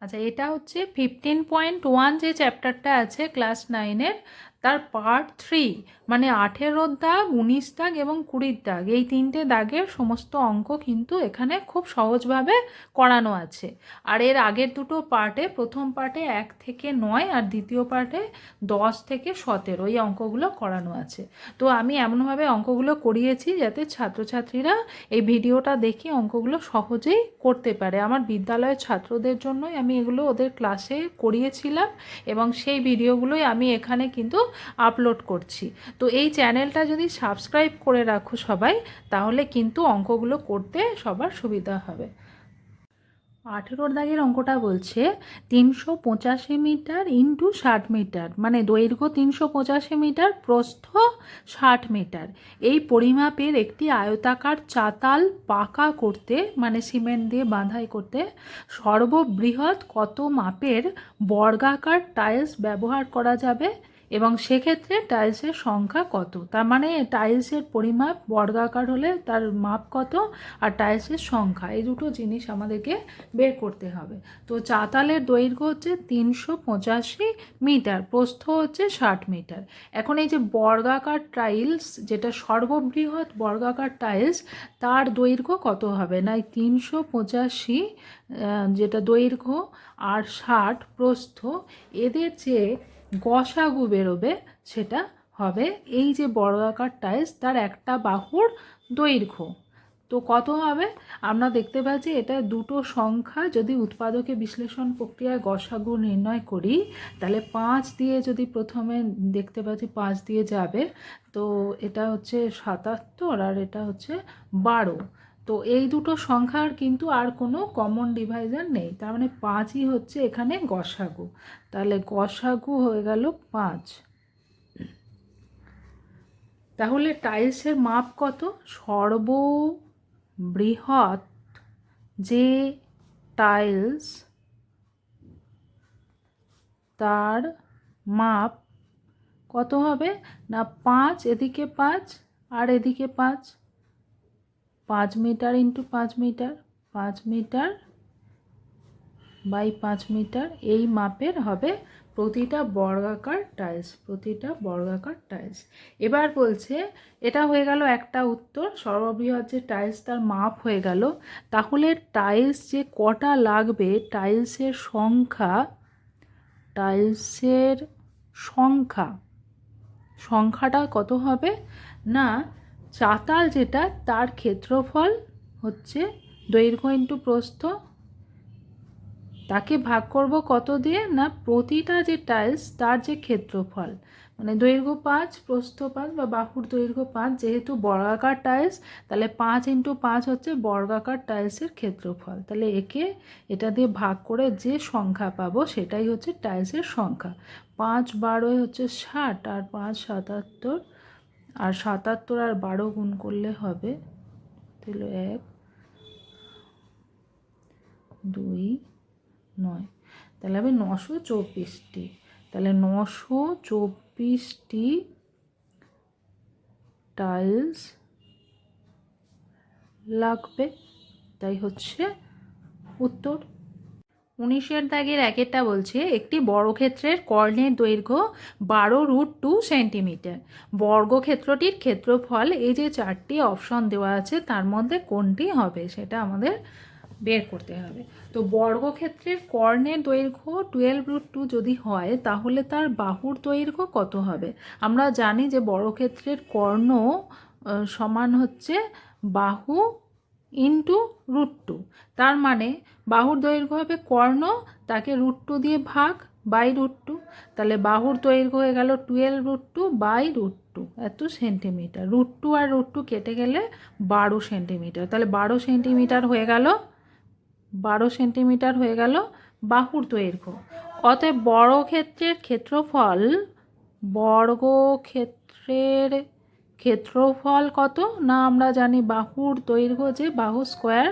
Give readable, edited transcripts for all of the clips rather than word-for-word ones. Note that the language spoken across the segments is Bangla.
আচ্ছা, এটা হচ্ছে 15.1 যে চ্যাপ্টারটা আছে ক্লাস 9-এর, তার পার্ট 3, মানে 18 দাগ, 19 দাগ এবং 20 দাগ, এই 3টে দাগের সমস্ত অঙ্ক কিন্তু এখানে খুব সহজভাবে করানো আছে। আর এর আগের দুটো পার্টে, প্রথম পার্টে 1 থেকে 9 আর দ্বিতীয় পার্টে 10 থেকে 17 এই অঙ্কগুলো করানো আছে। তো আমি এমনভাবে অঙ্কগুলো করিয়েছি যাতে ছাত্রছাত্রীরা এই ভিডিওটা দেখে অঙ্কগুলো সহজেই করতে পারে। আমার বিদ্যালয়ের ছাত্রদের জন্যই আমি এগুলো ওদের ক্লাসে করিয়েছিলাম এবং সেই ভিডিওগুলোই আমি এখানে কিন্তু আপলোড করছি। তো এই চ্যানেলটা যদি সাবস্ক্রাইব করে রাখো সবাই, তাহলে কিন্তু অঙ্কগুলো করতে সবার সুবিধা হবে। 18 দাগের অঙ্কটা বলছে 385 মিটার ইন্টু 60 মিটার, মানে দৈর্ঘ্য 385 মিটার, প্রস্থ 60 মিটার, এই পরিমাপের একটি আয়তাকার চাতাল পাকা করতে, মানে সিমেন্ট দিয়ে বাঁধাই করতে, সর্ববৃহৎ কত মাপের বর্গাকার টাইলস ব্যবহার করা যাবে এবং সেক্ষেত্রে টাইলসের সংখ্যা কত। তার মানে টাইলসের পরিমাপ বর্গাকার হলে তার মাপ কত আর টাইলসের সংখ্যা, এই দুটো জিনিস আমাদেরকে বের করতে হবে। তো চাতালের দৈর্ঘ্য হচ্ছে 385 মিটার, প্রস্থ হচ্ছে 60 মিটার। এখন এই যে বর্গাকার টাইলস, যেটা সর্ববৃহৎ বর্গাকার টাইলস, তার দৈর্ঘ্য কত হবে না, 385 যেটা দৈর্ঘ্য আর 60 প্রস্থ, এদের যে গসাগু বেরোবে সেটা হবে এই যে বর্গাকার টাইলস তার একটা বাহুর দৈর্ঘ্য। তো কত হবে, আমরা দেখতে পাচ্ছি এটা দুটো সংখ্যা, যদি উৎপাদকে বিশ্লেষণ প্রক্রিয়ায় গসাগু নির্ণয় করি, তাহলে 5 দিয়ে যদি প্রথমে দেখতে পাচ্ছি 5 দিয়ে যাবে, তো এটা হচ্ছে 77 আর এটা হচ্ছে 12। তো এই দুটো সংখ্যার কিন্তু আর কোনো কমন ডিভাইজার নেই, তার মানে 5ই হচ্ছে এখানে গসাগু। তাহলে গসাগু হয়ে গেল 5। তাহলে টাইলসের মাপ কত, সর্ববৃহৎ যে টাইলস তার মাপ কত হবে না 5, এদিকে 5 আর এদিকে 5, 5 metre into 5 metre, 5 metre by 5 metre, এই মাপের হবে প্রতিটা বর্গাকার টাইলস, প্রতিটা বর্গাকার টাইলস। এবার বলছে এটা হয়ে গেল একটা উত্তর, সর্ববৃহৎ যে টাইলস তার মাপ হয়ে গেল। তাহলে টাইলস যে কটা লাগবে, টাইলসের সংখ্যা, টাইলসের সংখ্যা, সংখ্যাটা কত হবে না, চাতাল যেটা তার ক্ষেত্রফল হচ্ছে দৈর্ঘ্য ইন্টু প্রস্থ, তাকে ভাগ করব কত দিয়ে না প্রতিটা যে টাইলস তার যে ক্ষেত্রফল, মানে দৈর্ঘ্য 5 প্রস্থ 5 বা বাহুর দৈর্ঘ্য 5, যেহেতু বর্গাকার টাইলস তাহলে 5 ইন্টু 5 হচ্ছে বর্গাকার টাইলসের ক্ষেত্রফল। তাহলে একে এটা দিয়ে ভাগ করে যে সংখ্যা পাবো সেটাই হচ্ছে টাইলসের সংখ্যা। 5 12 হচ্ছে 60 আর 5 77, আর 77 আর 12 গুণ করলে হবে, তাহলে 1 2 9, তাহলে হবে 924টি। তাহলে 924টি টাইলস লাগবে, তাই হচ্ছে উত্তর। 19-এর দাগের একেরটা বলছে একটি বর্গক্ষেত্রের কর্ণের দৈর্ঘ্য 12√2 সেন্টিমিটার, বর্গক্ষেত্রটির ক্ষেত্রফল, এই যে 4টি অপশন দেওয়া আছে তার মধ্যে কোনটি হবে সেটা আমাদের বের করতে হবে। তো বর্গক্ষেত্রের কর্ণের দৈর্ঘ্য 12√2 যদি হয় তাহলে তার বাহুর দৈর্ঘ্য কত হবে। আমরা জানি যে বর্গক্ষেত্রের কর্ণ সমান হচ্ছে বাহু ইন্টু √2, তার মানে বাহুর দৈর্ঘ্য হবে কর্ণ, তাকে √2 দিয়ে ভাগ বাই √2, তাহলে বাহুর দৈর্ঘ্য হয়ে গেল 12√2 বাই √2, এত সেন্টিমিটার। √2 আর √2 কেটে গেলে 12 সেন্টিমিটার, তাহলে 12 সেন্টিমিটার হয়ে গেল, 12 সেন্টিমিটার হয়ে গেল বাহুর দৈর্ঘ্য। অতএব বর্গক্ষেত্রের ক্ষেত্রফল, বর্গক্ষেত্রের ক্ষেত্রফল কত না আমরা জানি বাহুর দৈর্ঘ্য যে বাহু স্কোয়ার,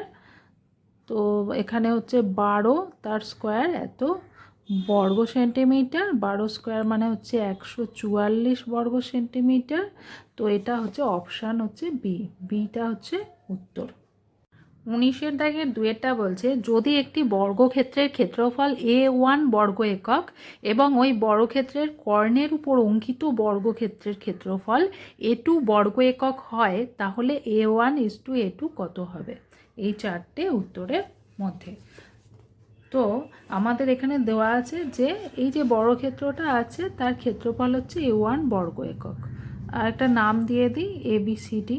তো এখানে হচ্ছে 12 তার স্কোয়ার এত বর্গ সেন্টিমিটার, 12 স্কোয়ার মানে হচ্ছে 144 বর্গ সেন্টিমিটার। তো এটা হচ্ছে অপশান হচ্ছে বি, বিটা হচ্ছে উত্তর। 19-এর দাগের 2-এরটা বলছে যদি একটি বর্গক্ষেত্রের ক্ষেত্রফল A1 বর্গ একক এবং ওই বর্গক্ষেত্রের কর্ণের উপর অঙ্কিত বর্গক্ষেত্রের ক্ষেত্রফল A2 বর্গ একক হয় তাহলে A1:A2 কত হবে? এই 4টে উত্তরের মধ্যে। তো আমাদের এখানে দেওয়া আছে যে এই যে বর্গক্ষেত্রটা আছে তার ক্ষেত্রফল হচ্ছে A1 বর্গ একক। আর একটা নাম দিয়ে দিই ABCD।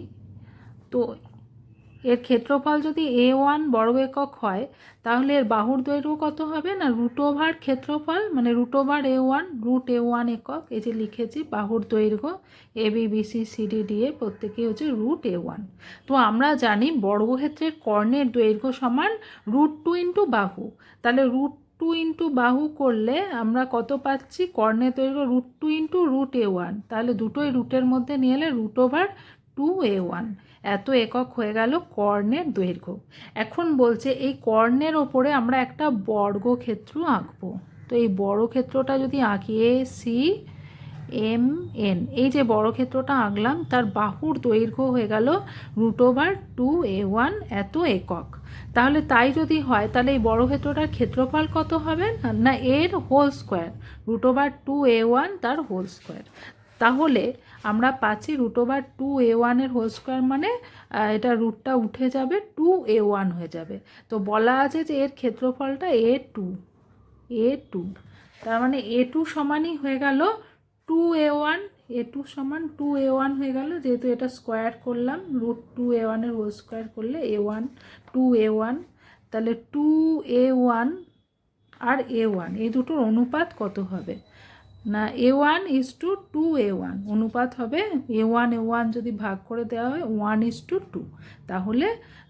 তো এর ক্ষেত্রফল যদি A1 বর্গ একক হয় তাহলে এর বাহুর দৈর্ঘ্য কত হবে না √ওভার ক্ষেত্রফল মানে √ওভার A1 √A1 একক। এই যে লিখেছি বাহুর দৈর্ঘ্য ABBCCDD প্রত্যেকেই হচ্ছে √A1। তো আমরা জানি বর্গক্ষেত্রের কর্ণের দৈর্ঘ্য সমান √2 ইন্টু বাহু। তাহলে √2 ইন্টু বাহু করলে আমরা কত পাচ্ছি? কর্ণের দৈর্ঘ্য √2 ইন্টু √A1। তাহলে দুটোই রুটের মধ্যে নিয়ে এলে √2A1 এত একক হয়ে গেল কর্ণের দৈর্ঘ্য। এখন বলছে এই কর্ণের ওপরে আমরা একটা বর্গক্ষেত্র আঁকবো। তো এই বর্গক্ষেত্রটা যদি আঁকি ACMN, এই যে বর্গক্ষেত্রটা আঁকলাম তার বাহুর দৈর্ঘ্য হয়ে গেল √2A1 এত একক। তাহলে তাই যদি হয় তাহলে এই বর্গক্ষেত্রটার ক্ষেত্রফল কত হবে না এর হোল স্কোয়ার √2A1 তার হোল স্কোয়ার। তাহলে আমরা পাচ্ছি √2A1 এর হোল স্কোয়ার মানে এটা রুটটা উঠে যাবে 2A1 হয়ে যাবে। তো বলা আছে যে এর ক্ষেত্রফলটা A2। তার মানে A2 সমানই হয়ে গেল 2A1। A2 সমান 2A1 হয়ে গেল, যেহেতু এটা স্কোয়ার করলাম √2A1 এর হোল স্কোয়ার করলে A1 2A1। তাহলে 2A1 আর A1 এই দুটোর অনুপাত কত হবে না A1:2A1 অনুপাত হবে A1 যদি ভাগ করে দেওয়া হয় 1:2। তাহলে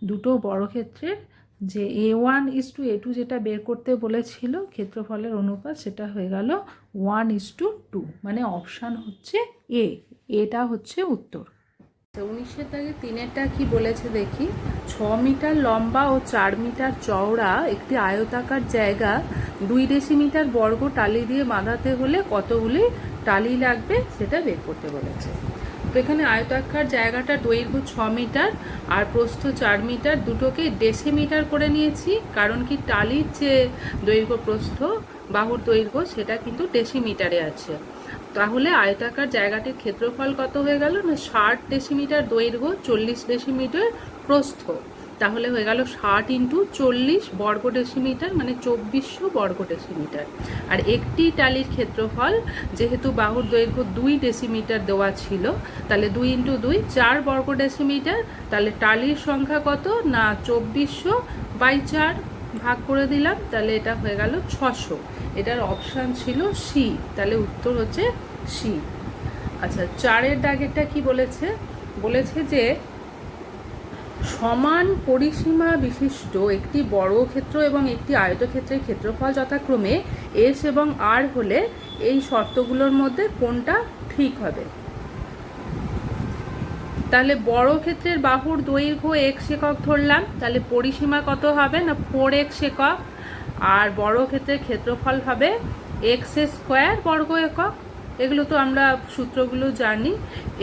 দুটো বর্গক্ষেত্রের যে A1:A2 যেটা বের করতে বলেছিল ক্ষেত্রফলের অনুপাত সেটা হয়ে গেল 1:2। মানে অপশান হচ্ছে এটা হচ্ছে উত্তর। 19-এর দাগে 3-এরটা কি বলেছে দেখি। 6 মিটার লম্বা ও 4 মিটার চওড়া একটি আয়তাকার জায়গা 2 ডেসিমিটার বর্গ টালি দিয়ে বাঁধাতে হলে কতগুলি টালি লাগবে সেটা বের করতে বলেছে। তো এখানে আয়তাকার জায়গাটার দৈর্ঘ্য 6 মিটার আর প্রস্থ 4 মিটার, দুটোকে ডেসিমিটার করে নিয়েছি কারণ কি টালির যে দৈর্ঘ্য প্রস্থ বাহুর দৈর্ঘ্য সেটা কিন্তু ডেসিমিটারে আছে। তাহলে আয়তাকার জায়গাটির ক্ষেত্রফল কত হয়ে গেল না 60 ডেসিমিটার দৈর্ঘ্য 40 ডেসিমিটার প্রস্থ। তাহলে হয়ে গেল 60 × 40 বর্গ ডেসিমিটার মানে 2400 বর্গ ডেসিমিটার। আর একটি টালির ক্ষেত্রফল যেহেতু বাহুর দৈর্ঘ্য 2 ডেসিমিটার দেওয়া ছিল তাহলে 2 × 2 4 বর্গ ডেসিমিটার। তাহলে টালির সংখ্যা কত না 2400/4 ভাগ করে দিলাম, তাহলে এটা হয়ে গেল 600। এটার অপশান ছিল সি, তাহলে উত্তর হচ্ছে সি। আচ্ছা 4-এর দাগেরটা কি বলেছে? বলেছে যে সমান পরিসীমা বিশিষ্ট একটি বর্গক্ষেত্র এবং একটি আয়তক্ষেত্রের ক্ষেত্রফল যথাক্রমে এস এবং আর হলে এই শর্তগুলোর মধ্যে কোনটা ঠিক হবে? তাহলে বর্গক্ষেত্রের বাহুর দৈর্ঘ্য x একক ধরলাম, তাহলে পরিসীমা কত হবে না 4x একক। আর বর্গক্ষেত্রের ক্ষেত্রফল হবে x² বর্গ একক। এগুলো তো আমরা সূত্রগুলো জানি।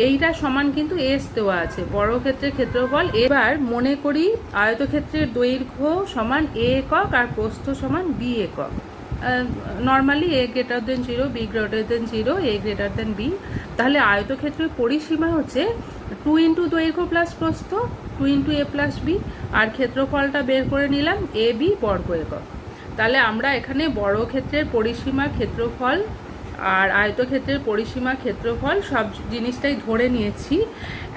এইটা সমান কিন্তু এস দেওয়া আছে বর্গক্ষেত্রের ক্ষেত্রফল। এবার মনে করি আয়তক্ষেত্রের দৈর্ঘ্য সমান a একক আর প্রস্থ সমান b একক। Normally a > 0 b > 0 a > b। তাহলে আয়তক্ষেত্রের পরিসীমা হচ্ছে 2 × দৈর্ঘ্য প্লাস প্রস্থ 2 × a + b আর ক্ষেত্রফলটা বের করে নিলাম ab বর্গ একক। তাহলে আমরা এখানে বর্গক্ষেত্রের পরিসীমা ক্ষেত্রফল আর আয়তক্ষেত্রের পরিসীমা ক্ষেত্রফল সব জিনিসটাই ধরে নিয়েছি।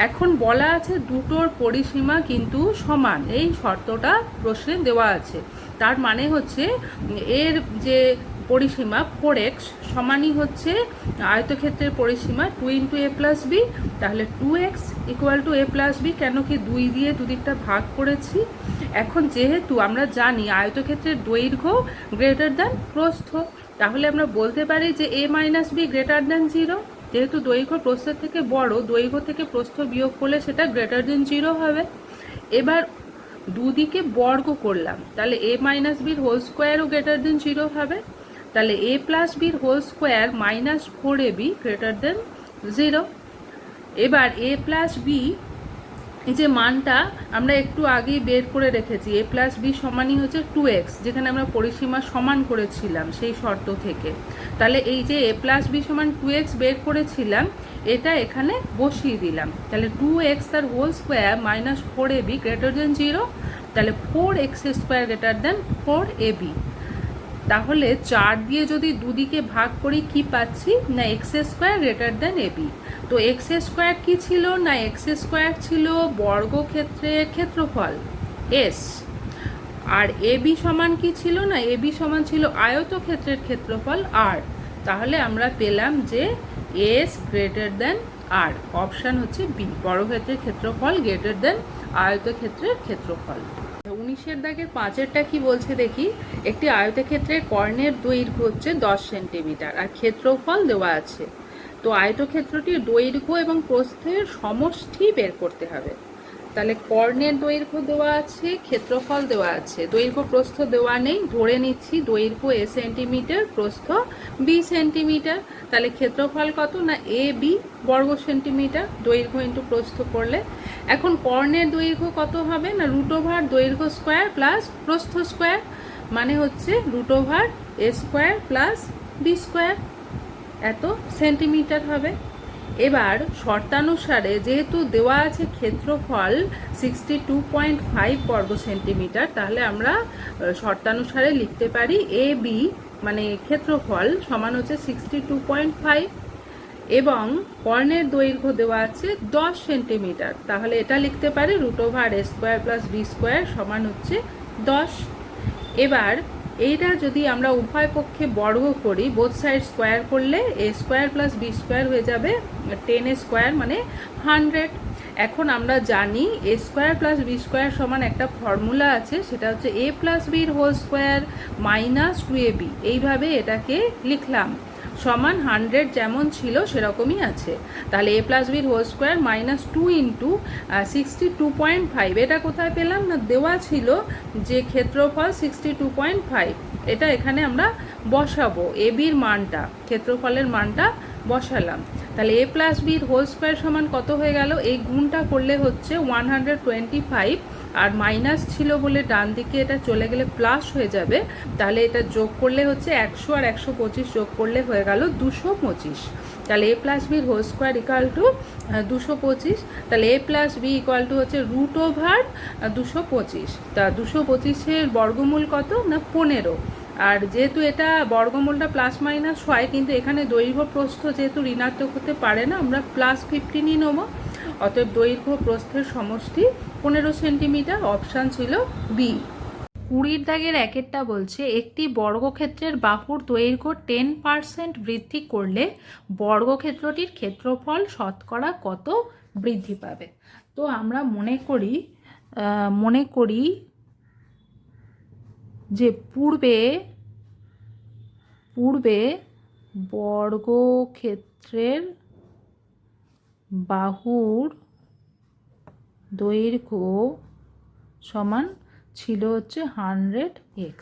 এখন বলা আছে দুটোর পরিসীমা কিন্তু সমান, এই শর্তটা প্রশ্নে দেওয়া আছে। তার মানে হচ্ছে এর যে পরিসীমা 4x সমানই হচ্ছে আয়তক্ষেত্রের পরিসীমা 2 × a + b। তাহলে 2x = a + b, কেন কি 2 দিয়ে দুদিকটা ভাগ করেছি। এখন যেহেতু আমরা জানি আয়তক্ষেত্রের দৈর্ঘ্য গ্রেটার দ্যান প্রস্থ, তাহলে আমরা বলতে পারি যে a - b গ্রেটার দ্যান 0। যেহেতু দৈর্ঘ্য প্রস্থের থেকে বড়, দৈর্ঘ্য থেকে প্রস্থ বিয়োগ করলে সেটা গ্রেটার দ্যান 0 হবে। এবার দুদিকে বর্গ করলাম, তাহলে a - b হোল স্কোয়ারও গ্রেটার দ্যান 0 হবে। তাহলে a + b whole square -4ab greater than 0। এবার a + b এই যে মানটা আমরা একটু আগেই বের করে রেখেছি, এ প্লাস বি সমানই হচ্ছে 2x, যেখানে আমরা পরিসীমা সমান করেছিলাম সেই শর্ত থেকে। তাহলে এই যে এ প্লাস বি সমান 2x বের করেছিলাম, এটা এখানে বসিয়ে দিলাম। তাহলে 2x তার whole square minus 4ab greater than 0, তাহলে 4x স্কোয়ার গ্রেটার দেন 4ab। তাহলে 4 দিয়ে যদি দুদিকে ভাগ করি কি পাচ্ছি না x square greater than AB. তো এক্স স্কোয়ার কী ছিল না এক্স স্কোয়ার ছিল বর্গক্ষেত্রের ক্ষেত্রফল এস, আর এবি সমান কি ছিল না এবি সমান ছিল আয়তক্ষেত্রের ক্ষেত্রফল আর। তাহলে আমরা পেলাম যে এস গ্রেটার দেন আর, অপশান হচ্ছে বি, বর্গক্ষেত্রের ক্ষেত্রফল গ্রেটার দেন আয়তক্ষেত্রের ক্ষেত্রফল। 19-এর দাগের 5-এরটা কি বলছে দেখি। একটি আয়তক্ষেত্রের কর্ণের দৈর্ঘ্য হচ্ছে 10 সেন্টিমিটার আর ক্ষেত্রফল দেওয়া আছে। তো আয়তক্ষেত্রটির দৈর্ঘ্য এবং প্রস্থের সমষ্টি বের করতে হবে। তাহলে কর্ণের দৈর্ঘ্য দেওয়া আছে, ক্ষেত্রফল দেওয়া আছে, দৈর্ঘ্য প্রস্থ দেওয়া নেই, ধরে নিচ্ছি দৈর্ঘ্য এ সেন্টিমিটার, প্রস্থ বি সেন্টিমিটার। তাহলে ক্ষেত্রফল কত না এ বি বর্গ সেন্টিমিটার, দৈর্ঘ্য ইন্টু প্রস্থ করলে। এখন কর্ণের দৈর্ঘ্য কত হবে না √ দৈর্ঘ্য স্কোয়ার প্লাস প্রস্থ স্কোয়ার, মানে হচ্ছে √ এ স্কোয়ার প্লাস বি স্কোয়ার, এত সেন্টিমিটার হবে। এবার শর্তানুসারে যেহেতু দেওয়া আছে ক্ষেত্রফল 62.5 বর্গ সেন্টিমিটার, তাহলে আমরা শর্তানুসারে লিখতে পারি এ বি মানে ক্ষেত্রফল সমান হচ্ছে 62.5 এবং কর্ণের দৈর্ঘ্য দেওয়া আছে 10 সেন্টিমিটার, তাহলে এটা লিখতে পারি √ এ স্কোয়ার প্লাস বি স্কোয়ার সমান হচ্ছে 10। এবার এইটা যদি আমরা উভয় পক্ষে বর্গ করি, বোথ সাইড স্কোয়ার করলে এ স্কোয়ার প্লাস বি স্কোয়ার হয়ে যাবে 10 স্কোয়ার মানে 100। এখন আমরা জানি এ স্কোয়ার প্লাস বি স্কোয়ার সমান একটা ফর্মুলা আছে, সেটা হচ্ছে এ প্লাস বির হোল স্কোয়ার মাইনাস 2ab, এইভাবে এটাকে লিখলাম সমান 100 যেমন ছিল সেরকমই আছে। তাহলে এ প্লাস বির হোল স্কোয়ার মাইনাস 2 ইন্টু 62.5, এটা কোথায় পেলাম না দেওয়া ছিল যে ক্ষেত্রফল 62.5, এটা এখানে আমরা বসাবো এ বির মানটা, ক্ষেত্রফলের মানটা বসালাম। তাহলে এ প্লাস বির হোল স্কোয়ার সমান কত হয়ে গেল, এই গুণটা করলে হচ্ছে 125, আর মাইনাস ছিল বলে ডান দিকে এটা চলে গেলে প্লাস হয়ে যাবে, তাহলে এটা যোগ করলে হচ্ছে 100 আর 125 যোগ করলে হয়ে গেল 225। তাহলে এ প্লাস বির হোল স্কোয়ার ইকুয়াল টু 225, তাহলে এ প্লাস বি ইকুয়াল টু হচ্ছে √225। তা 225-এর বর্গমূল কত না 15, আর যেহেতু এটা বর্গমূলটা প্লাস মাইনাস হয়, কিন্তু এখানে দৈর্ঘ্য প্রস্থ যেহেতু ঋণাত্মক হতে পারে না, আমরা +15ই নেব। অতএব দৈর্ঘ্য প্রস্থের সমষ্টি 15 সেন্টিমিটার, অপশান ছিল বি। 20-এর দাগের 1-এরটা বলছে একটি বর্গক্ষেত্রের বাহুর দৈর্ঘ্য 10% বৃদ্ধি করলে বর্গক্ষেত্রটির ক্ষেত্রফল শতকরা কত বৃদ্ধি পাবে। তো আমরা মনে করি যে পূর্বে বর্গক্ষেত্রের বাহুর দৈর্ঘ্য সমান ছিল হচ্ছে 100x,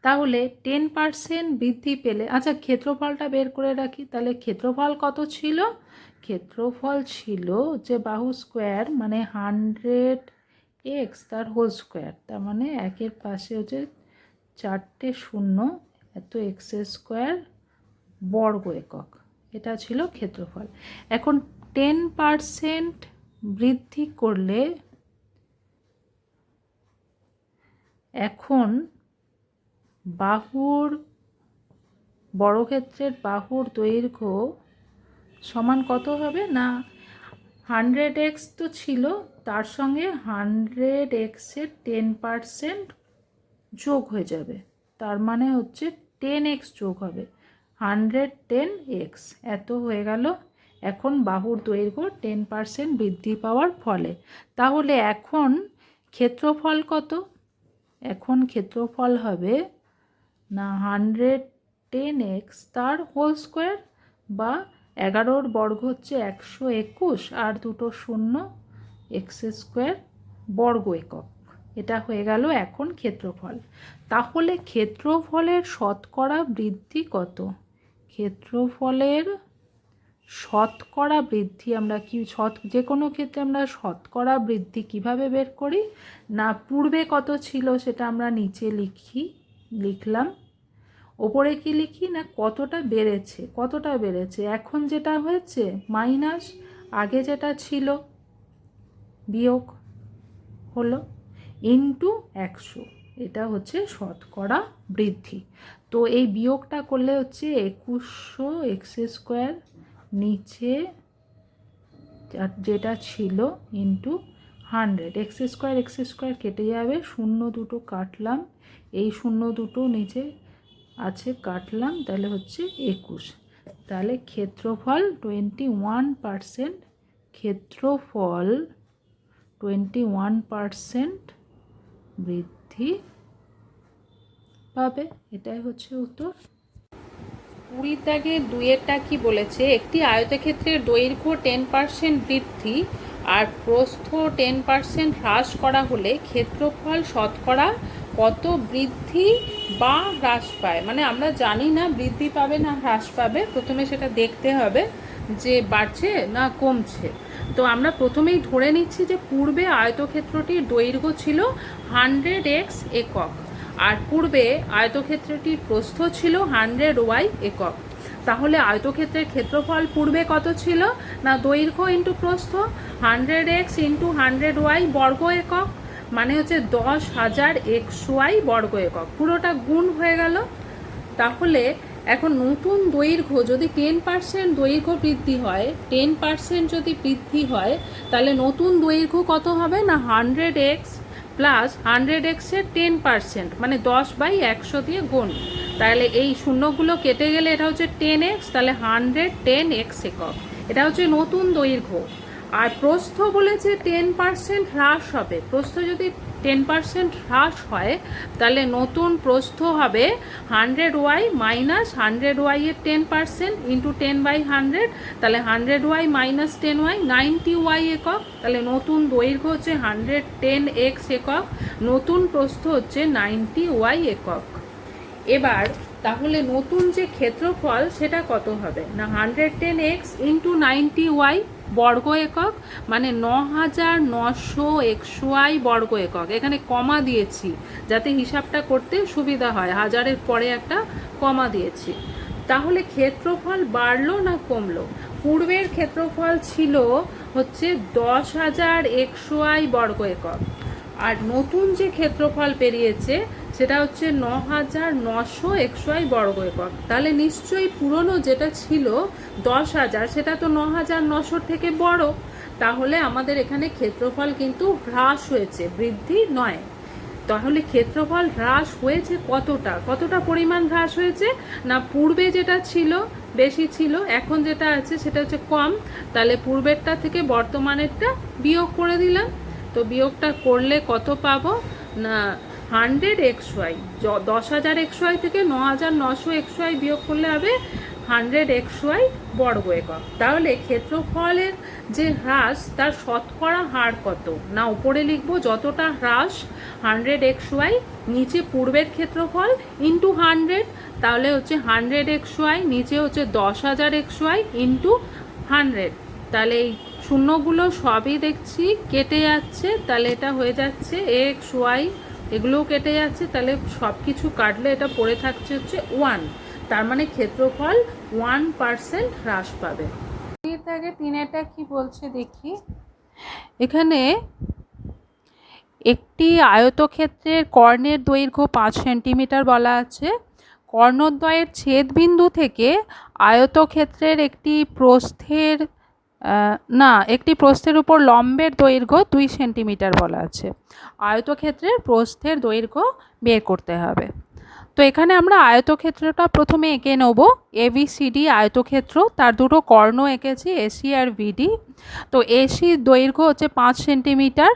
তাহলে 10% বৃদ্ধি পেলে, আচ্ছা ক্ষেত্রফলটা বের করে রাখি। তাহলে ক্ষেত্রফল কত ছিল, ক্ষেত্রফল ছিল যে বাহু স্কোয়ার মানে 100x তার হোল স্কোয়ার, তার মানে 1-এর পাশে হচ্ছে 4টে শূন্য, এত এক্স স্কোয়ার বর্গ একক, এটা ছিল ক্ষেত্রফল। এখন 10% বৃদ্ধি করলে এখন বর্গক্ষেত্রের বাহুর দৈর্ঘ্য সমান কত হবে না 100x তো ছিল, তার সঙ্গে 100x-এর 10% যোগ হয়ে যাবে, তার মানে হচ্ছে 10x যোগ হবে, 110x এত হয়ে গেল। এখন বাহুর দৈর্ঘ্য 10% বৃদ্ধি পাওয়ার ফলে, তাহলে এখন ক্ষেত্রফল কত, এখন ক্ষেত্রফল হবে না 110x তার হোল স্কোয়ার, বা 11-র বর্গ হচ্ছে 121 আর 2টো শূন্য এক্স স্কোয়ার বর্গ একক, এটা হয়ে গেল এখন ক্ষেত্রফল। তাহলে ক্ষেত্রফলের শতকরা বৃদ্ধি কত, ক্ষেত্রফলের শতকরা বৃদ্ধি আমরা কি যে কোনো ক্ষেত্রে আমরা শতকরা বৃদ্ধি কিভাবে বের করি না, পূর্বে কত ছিল সেটা আমরা নিচে লিখলাম, ওপরে কি লিখি না কতটা বেড়েছে এখন যেটা হয়েছে মাইনাস আগে যেটা ছিল বিয়োগ হলো ইন্টু 100, এটা হচ্ছে শতকরা বৃদ্ধি। তো এই বিয়োগটা করলে হচ্ছে 2100 এক্স স্কোয়ার নিচে যেটা ছিল ইন্টু 100, এক্স স্কোয়ার কেটে যাবে, শূন্য দুটো কাটলাম, এই শূন্য দুটো নিচে আছে কাটলাম, তাহলে হচ্ছে 21। তাহলে ক্ষেত্রফল 21%, ক্ষেত্রফল 21% বৃদ্ধি পাবে, এটাই হচ্ছে উত্তর। 20 দাগে 2-এরটা কি বলেছে, একটি আয়তক্ষেত্রের দৈর্ঘ্য 10% বৃদ্ধি আর প্রস্থ 10% হ্রাস করা হলে ক্ষেত্রফল শতকরা কত বৃদ্ধি বা হ্রাস পায়। মানে আমরা জানি না বৃদ্ধি পাবে না হ্রাস পাবে, প্রথমে সেটা দেখতে হবে যে বাড়ছে না কমছে। তো আমরা প্রথমেই ধরে নিচ্ছি যে পূর্বে আয়তক্ষেত্রটির দৈর্ঘ্য ছিল 100x একক, আর পূর্বে আয়তক্ষেত্রটির প্রস্থ ছিল 100y একক। তাহলে আয়তক্ষেত্রের ক্ষেত্রফল পূর্বে কত ছিল না দৈর্ঘ্য ইন্টু প্রস্থ 100x ইন্টু 100y বর্গ একক, মানে হচ্ছে 10,000 xy বর্গ একক, পুরোটা গুণ হয়ে গেল। তাহলে এখন নতুন দৈর্ঘ্য যদি 10% দৈর্ঘ্য বৃদ্ধি হয়, 10% যদি বৃদ্ধি হয় তাহলে নতুন দৈর্ঘ্য কত হবে না 100x প্লাস 100x-এর 10%, মানে 10/100 দিয়ে গুণ, তাহলে এই শূন্যগুলো কেটে গেলে এটা হচ্ছে 10x, তাহলে 110x একক, এটা হচ্ছে নতুন দৈর্ঘ্য। আর প্রস্থ বলেছে 10% হ্রাস হবে, প্রস্থ যদি 10% হ্রাস হয় তাহলে নতুন প্রস্থ হবে 100y মাইনাস 100y এর 10% ইন্টু 10/100, তাহলে 100y মাইনাস 10y 90y একক, তাহলে নতুন দৈর্ঘ্য হচ্ছে 110x একক, নতুন প্রস্থ হচ্ছে 90y একক। এবার তাহলে নতুন যে ক্ষেত্রফল সেটা কত হবে না 110x ইন্টু 90y বর্গ একক, মানে 9900 xy বর্গ একক। এখানে কমা দিয়েছি যাতে হিসাবটা করতে সুবিধা হয়, হাজারের পরে একটা কমা দিয়েছি। তাহলে ক্ষেত্রফল বাড়লো না কমলো, পূর্বের ক্ষেত্রফল ছিল হচ্ছে 10,000 xy বর্গ একক, আর নতুন যে ক্ষেত্রফল পেরিয়েছে সেটা হচ্ছে 9900 xy বর্গ একক। তাহলে নিশ্চয়ই পুরনো যেটা ছিল 10,000 সেটা তো 9900 থেকে বড়, তাহলে আমাদের এখানে ক্ষেত্রফল কিন্তু হ্রাস হয়েছে, বৃদ্ধি নয়। তাহলে ক্ষেত্রফল হ্রাস হয়েছে কতটা পরিমাণ হ্রাস হয়েছে না পূর্বে যেটা ছিল বেশি ছিল, এখন যেটা আছে সেটা হচ্ছে কম, তাহলে পূর্বেরটা থেকে বর্তমানেরটা বিয়োগ করে দিলাম। তো বিয়োগটা করলে কত পাবো না 100 xy, 10,000 xy থেকে 9900 xy বিয়োগ করলে হবে 100 xy বর্গ একক। তাহলে ক্ষেত্রফলের যে হ্রাস তার শতকরা হার কত না উপরে লিখবো যতটা হ্রাস 100 xy, নিচে পূর্বের ক্ষেত্রফল ইন্টু 100, তাহলে হচ্ছে 100 xy, নিচে হচ্ছে 10,000 xy ইন্টু 100, তাহলে এই শূন্যগুলো সবই দেখছি কেটে যাচ্ছে, তাহলে এটা হয়ে যাচ্ছে xy, এগুলোও কেটে যাচ্ছে, তাহলে সব কিছু কাটলে এটা পড়ে থাকছে হচ্ছে 1, তার মানে ক্ষেত্রফল 1% হ্রাস পাবে। এর আগে 3-এটা কি বলছে দেখি, এখানে একটি আয়তক্ষেত্রের কর্ণের দৈর্ঘ্য 5 সেন্টিমিটার বলা আছে, কর্ণদ্বয়ের ছেদবিন্দু থেকে আয়তক্ষেত্রের একটি প্রস্থের উপর লম্বের দৈর্ঘ্য 2 সেন্টিমিটার বলা আছে, আয়তক্ষেত্রের প্রস্থের দৈর্ঘ্য বের করতে হবে। তো এখানে আমরা আয়তক্ষেত্রটা প্রথমে এঁকে নেব, এবিসিডি আয়তক্ষেত্র, তার দুটো কর্ণ এঁকেছি এসি আর ভিডি। তো এসির দৈর্ঘ্য হচ্ছে 5 সেন্টিমিটার,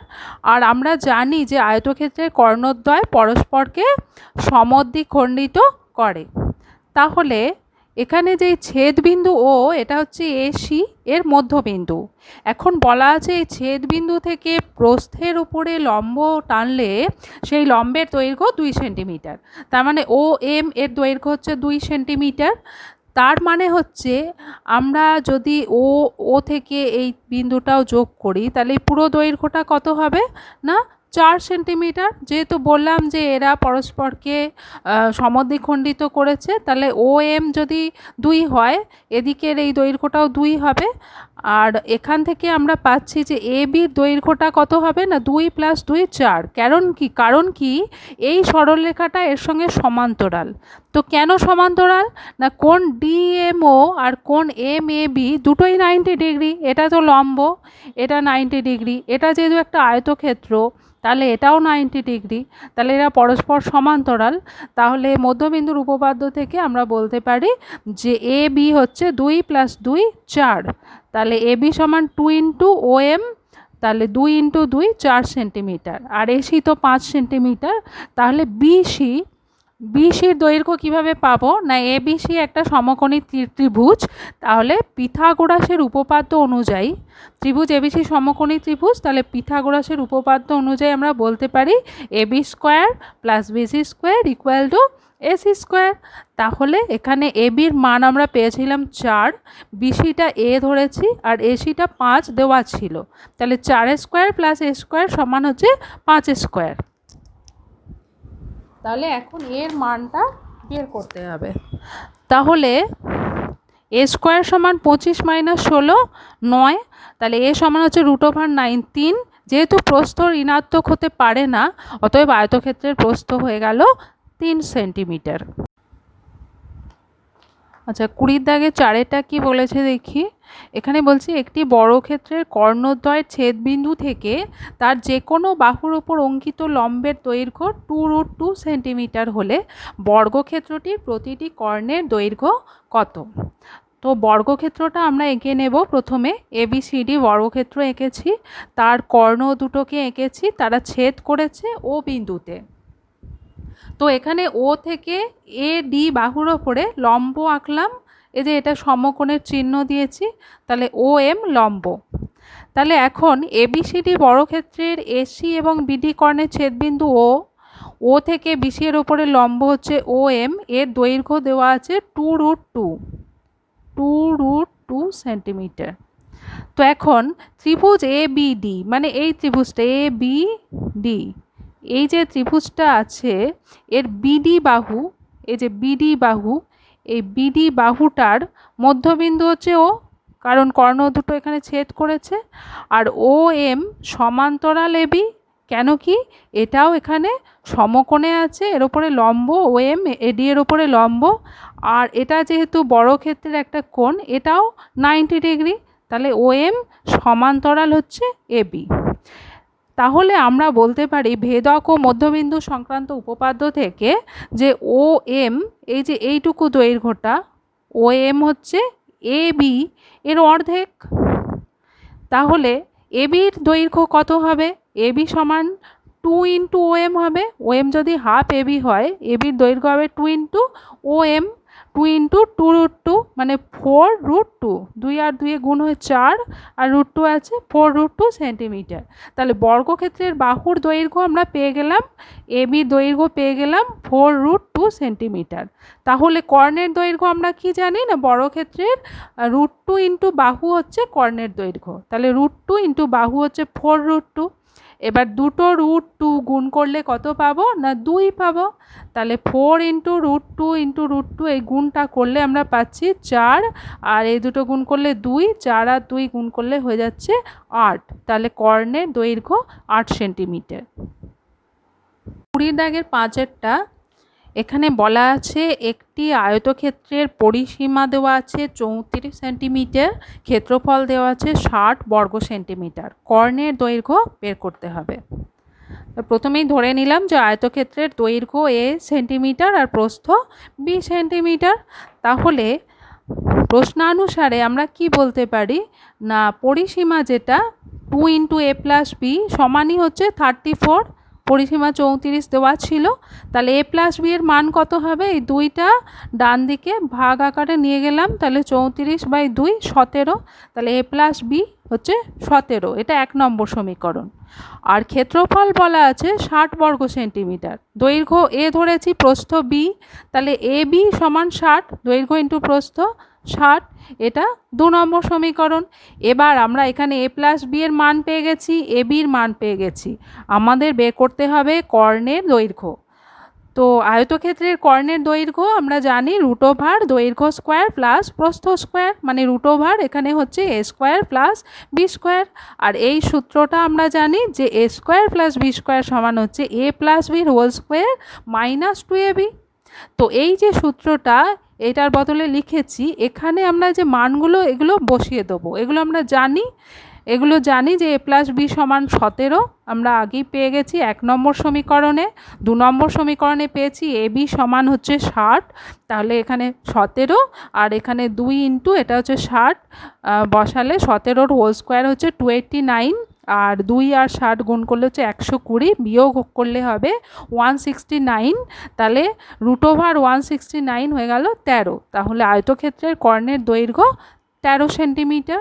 আর আমরা জানি যে আয়তক্ষেত্রের কর্ণদ্বয় পরস্পরকে সমদ্বিখণ্ডিত করে। তাহলে এখানে যে ছেদবিন্দু ও এটা হচ্ছে এসি এর মধ্যবিন্দু, এখন বলা আছে এই ছেদবিন্দু থেকে প্রস্থের উপরে লম্ব টানলে সেই লম্বের দৈর্ঘ্য 2 সেন্টিমিটার, তার মানে ও এম এর দৈর্ঘ্য হচ্ছে 2 সেন্টিমিটার। তার মানে হচ্ছে আমরা যদি ও থেকে এই বিন্দুটাও যোগ করি তাহলে এই পুরো দৈর্ঘ্যটা কত হবে না 4 সেন্টিমিটার। যেহেতু বললাম যে এরা পরস্পরকে সমদ্বিখণ্ডিত করেছে, তাহলে ও এম যদি 2 হয় এদিকের এই দৈর্ঘ্যটাও 2 হবে। আর এখান থেকে আমরা পাচ্ছি যে এ বির দৈর্ঘ্যটা কত হবে না 2 + 2 4। কারণ কি এই সরলরেখাটা এর সঙ্গে সমান্তরাল। তো কেন সমান্তরাল না কোণ ডিএমও আর কোণ এমএবি দুটোই 90 ডিগ্রি। এটা তো লম্ব, এটা 90 ডিগ্রি। এটা যেহেতু একটা আয়তক্ষেত্র তাহলে এটাও 90 ডিগ্রি, তাহলে এরা পরস্পর সমান্তরাল। তাহলে মধ্যবিন্দুর উপপাদ্য থেকে আমরা বলতে পারি যে এ বি হচ্ছে 2 + 2 4। তাহলে এ বি সমান 2 × OM, তাহলে 2 × 2 4 সেন্টিমিটার, আর এসি তো 5 সেন্টিমিটার। তাহলে বিসির দৈর্ঘ্য কিভাবে পাবো না এবিসি একটা সমকোণী ত্রিভুজ। তাহলে পিথাগোরাসের উপপাদ্য অনুযায়ী ত্রিভুজ এবিসি সমকোণী ত্রিভুজ, তাহলে পিথাগোরাসের উপপাদ্য অনুযায়ী আমরা বলতে পারি AB square plus BC square equal to AC square. তাহলে এখানে এবির মান আমরা পেয়েছিলাম 4, বিসিটা এ ধরেছি আর এসিটা 5 দেওয়া ছিল। তাহলে 4 স্কোয়ার প্লাস এ স্কোয়ার সমান হচ্ছে 5 স্কোয়ার। তাহলে এখন এর মানটা বের করতে হবে। তাহলে এ স্কোয়ার সমান 25 - 16 9। তাহলে এ সমান হচ্ছে √9 3। যেহেতু প্রস্থ ঋণাত্মক হতে পারে না, অতএব আয়তক্ষেত্রের প্রস্থ হয়ে গেল 3 সেন্টিমিটার। আচ্ছা 20 দাগে 4টা কি বলেছে দেখি। এখানে বলছি একটি বর্গক্ষেত্রের কর্ণদ্বয়ের ছেদবিন্দু থেকে তার যে কোনো বাহুর ওপর অঙ্কিত লম্বের দৈর্ঘ্য 2√2 সেন্টিমিটার হলে বর্গক্ষেত্রটির প্রতিটি কর্ণের দৈর্ঘ্য কত। তো বর্গক্ষেত্রটা আমরা এঁকে নেব। প্রথমে এবিসিডি বর্গক্ষেত্র এঁকেছি, তার কর্ণ দুটোকে এঁকেছি, তারা ছেদ করেছে ও বিন্দুতে। তো এখানে ও থেকে এ ডি বাহুর ওপরে লম্ব আঁকলাম, এই যে এটা সমকোণের চিহ্ন দিয়েছি, তাহলে ও এম লম্ব। তাহলে এখন এবিসিডি বর্গক্ষেত্রের এসি এবং বিডি কর্ণের ছেদবিন্দু ও থেকে বিসি এর ওপরে লম্ব হচ্ছে ও এম, এর দৈর্ঘ্য দেওয়া আছে 2√2 সেন্টিমিটার। তো এখন ত্রিভুজ এ বি ডি, মানে এই ত্রিভুজটা এ বি ডি, এই যে ত্রিভুজটা আছে এর বিডি বাহু, এই যে বিডি বাহু, এই বিডি বাহুটার মধ্যবিন্দু হচ্ছে ও, কারণ কর্ণ দুটো এখানে ছেদ করেছে। আর ও এম সমান্তরাল এবি, কেন কি এটাও এখানে সমকোণে আছে, এর ওপরে লম্ব ও এম এডি এর ওপরে লম্ব। আর এটা যেহেতু বর্গক্ষেত্রের একটা কোণ, এটাও 90 ডিগ্রি, তাহলে ও এম সমান্তরাল হচ্ছে এবি। তাহলে আমরা বলতে পারি ভেদক ও মধ্যবিন্দু সংক্রান্ত উপপাদ্য থেকে যে ও এম, এই যে এইটুকু দৈর্ঘ্যটা ও এম হচ্ছে এ বি এর অর্ধেক। তাহলে এ বির দৈর্ঘ্য কত হবে, এ বি সমান 2 × ও এম হবে। ও এম যদি হাফ এ বি হয়, এ বির দৈর্ঘ্য হবে 2 × ও এম, 2 × 2√2 মানে 4√2, 2 আর 2 গুণ হয়ে 4 আর √2 আছে 4√2 সেন্টিমিটার। তাহলে বর্গক্ষেত্রের বাহুর দৈর্ঘ্য আমরা পেয়ে গেলাম, এ বির দৈর্ঘ্য পেয়ে গেলাম 4√2 সেন্টিমিটার। তাহলে কর্ণের দৈর্ঘ্য আমরা কি জানি না বর্গক্ষেত্রের √2 × বাহু হচ্ছে কর্ণের দৈর্ঘ্য। তাহলে √2 × বাহু হচ্ছে 4√2। এবার দুটো √2 গুণ করলে কত পাবো না 2 পাবো। তাহলে 4 × √2 × √2 এই গুণটা করলে আমরা পাচ্ছি 4, আর এই দুটো গুণ করলে 2, 4 আর 2 গুণ করলে হয়ে যাচ্ছে 8। তাহলে কর্ণের দৈর্ঘ্য 8 সেন্টিমিটার। 20 দাগের 5এরটা এখানে বলা আছে একটি আয়তক্ষেত্রের পরিসীমা দেওয়া আছে 34 সেন্টিমিটার, ক্ষেত্রফল দেওয়া আছে 60 বর্গ সেন্টিমিটার, কর্ণের দৈর্ঘ্য বের করতে হবে। প্রথমেই ধরে নিলাম যে আয়তক্ষেত্রের দৈর্ঘ্য এ সেন্টিমিটার আর প্রস্থ বি সেন্টিমিটার। তাহলে প্রশ্নানুসারে আমরা কি বলতে পারি না পরিসীমা যেটা 2 × a + b সমানই হচ্ছে 34, পরিসীমা 34 দেওয়া ছিল। তাহলে a + b এর মান কত হবে, এই দুইটা ডান দিকে ভাগ আকারে নিয়ে গেলাম, তাহলে 34/2 17। তাহলে a + b হচ্ছে 17, এটা 1 নম্বর সমীকরণ। আর ক্ষেত্রফল বলা আছে 60 বর্গ সেন্টিমিটার, দৈর্ঘ্য এ ধরেছি, প্রস্থ বি, তাহলে এ বি সমান 60, দৈর্ঘ্য ইন্টু প্রস্থ 60, এটা 2 নম্বর সমীকরণ। এবার আমরা এখানে এ প্লাস বি এর মান পেয়ে গেছি, এ বির মান পেয়ে গেছি, আমাদের বের করতে হবে কর্ণের দৈর্ঘ্য। তো আয়তক্ষেত্রের কর্ণের দৈর্ঘ্য আমরা জানি √ দৈর্ঘ্য স্কোয়ার প্লাস প্রস্থ স্কোয়ার, মানে √ এখানে হচ্ছে এ স্কোয়ার প্লাস বি স্কোয়ার। আর এই সূত্রটা আমরা জানি যে এ স্কোয়ার প্লাস বি স্কোয়ার সমান হচ্ছে এ প্লাস বির হোল স্কোয়ার মাইনাস 2ab। তো এই যে সূত্রটা এটার বদলে লিখেছি, এখানে আমরা যে মানগুলো এগুলো বসিয়ে দেবো, এগুলো আমরা জানি যে এ প্লাস বি সমান 17, আমরা আগেই পেয়ে গেছি 1 নম্বর সমীকরণে। 2 নম্বর সমীকরণে পেয়েছি এ বি সমান হচ্ছে 60, তাহলে এখানে 17 আর এখানে 2 ইন্টু এটা হচ্ছে 60, বসালে 17 হোল স্কোয়ার হচ্ছে 289, আর 2 আর 60 গুণ করলে হচ্ছে 120, বিয়োগ করলে হবে 169, তাহলে √ 169 হয়ে গেল 13। তাহলে আয়তক্ষেত্রের কর্ণের দৈর্ঘ্য 13 সেন্টিমিটার।